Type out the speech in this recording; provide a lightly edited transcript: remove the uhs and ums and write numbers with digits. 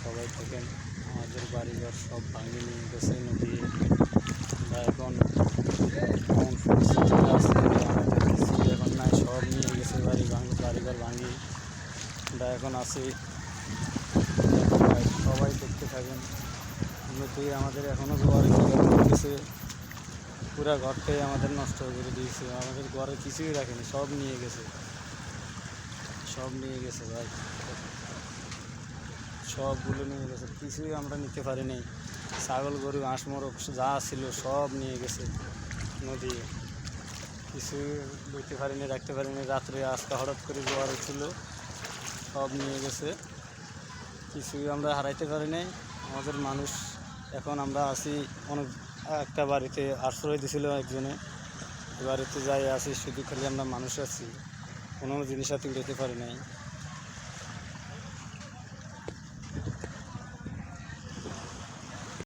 সবাই থাকেন। আমাদের বাড়িঘর সব ভাঙিয়ে নিয়ে গেছে নদী। আমরা এখন এমন পরিস্থিতিতে আছে, আমাদের কিছুই এখন নাই, সব নিয়ে গেছে বাড়িঘর ভাঙি। আমরা এখন আছি, সবাই দেখতে থাকেন। নদী আমাদের এখনও জোয়ারে গেছে, পুরা ঘরটাই আমাদের নষ্ট করে দিয়েছে। আমাদের ঘরে কিছুই রাখেনি, সব নিয়ে গেছে, সব নিয়ে গেছে ভাই, সবগুলো নিয়ে গেছে, কিছুই আমরা নিতে পারিনি। ছাগল গরু হাঁস মোরগ যা ছিল সব নিয়ে গেছে নদী, কিছুই বইতে পারিনি, রাখতে পারিনি। রাত্রে আজকে হঠাৎ করে জোয়ার ছিল, সব নিয়ে গেছে, কিছুই আমরা হারাইতে পারিনি। আমাদের মানুষ এখন আমরা আছি অনেক, একটা বাড়িতে আশ্রয় দিয়েছিল একজনে, বাড়িতে যাই আছি, শুধু খালি আমরা মানুষ আছি, কোনো জিনিস হাতে উঠাতে পারি নাই।